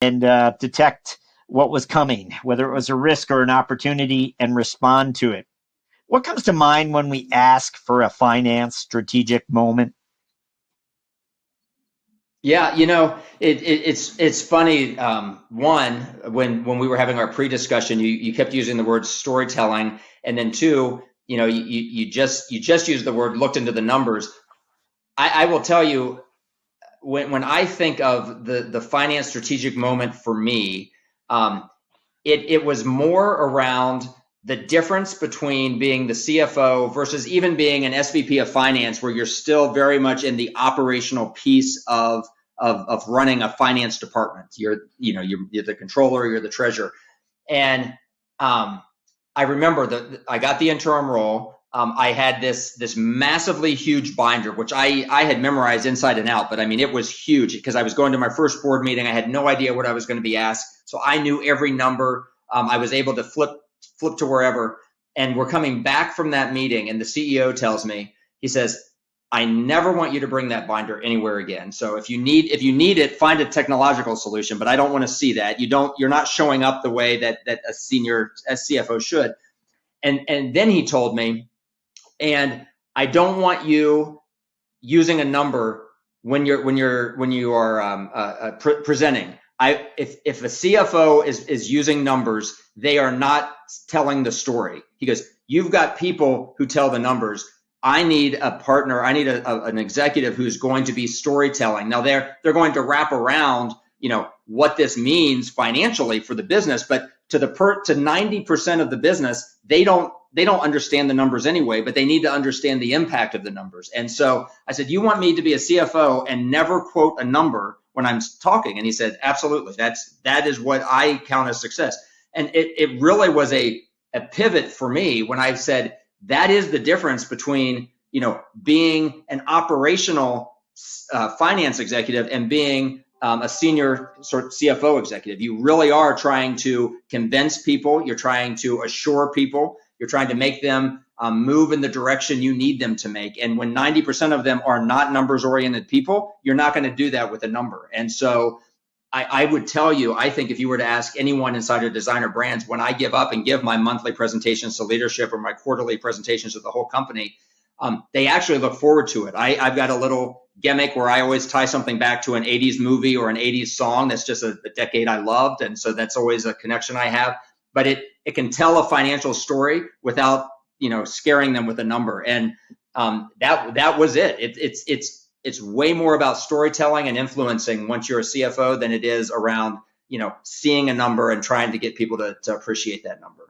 and detect what was coming, whether it was a risk or an opportunity, and respond to it. What comes to mind when we ask for a finance strategic moment? Yeah, it's funny. One, when we were having our pre-discussion, you kept using the word storytelling, and then two, you just used the word looked into the numbers. I will tell you, when I think of the finance strategic moment for me, it was more around the difference between being the CFO versus even being an SVP of finance, where you're still very much in the operational piece of running a finance department. You're the controller, you're the treasurer, and I remember that I got the interim role. I had this massively huge binder, which I had memorized inside and out, but I mean, it was huge because I was going to my first board meeting. I had no idea what I was going to be asked. So I knew every number. I was able to flip to wherever. And we're coming back from that meeting, and the CEO tells me, he says, I never want you to bring that binder anywhere again. So if you need it, find a technological solution, but I don't want to see that. You're not showing up the way that a senior CFO should. And then he told me, and I don't want you using a number when you are presenting. If a CFO is using numbers, they are not telling the story. He goes, you've got people who tell the numbers. I need a partner. I need an executive who's going to be storytelling. Now they're going to wrap around, what this means financially for the business, but to 90% of the business, they don't understand the numbers anyway, but they need to understand the impact of the numbers. And so I said, you want me to be a CFO and never quote a number when I'm talking? And he said, absolutely. That is what I count as success. And it really was a pivot for me when I said, that is the difference between, being an operational finance executive and being a senior sort of CFO executive. You really are trying to convince people. You're trying to assure people. You're trying to make them move in the direction you need them to make. And when 90% of them are not numbers-oriented people, you're not going to do that with a number. And so I would tell you, I think if you were to ask anyone inside of Designer Brands, when I give up and give my monthly presentations to leadership or my quarterly presentations to the whole company, they actually look forward to it. I've got a little gimmick where I always tie something back to an 80s movie or an 80s song that's just a decade I loved. And so that's always a connection I have. But it can tell a financial story without, scaring them with a number. And that was it. It's way more about storytelling and influencing once you're a CFO than it is around, seeing a number and trying to get people to appreciate that number.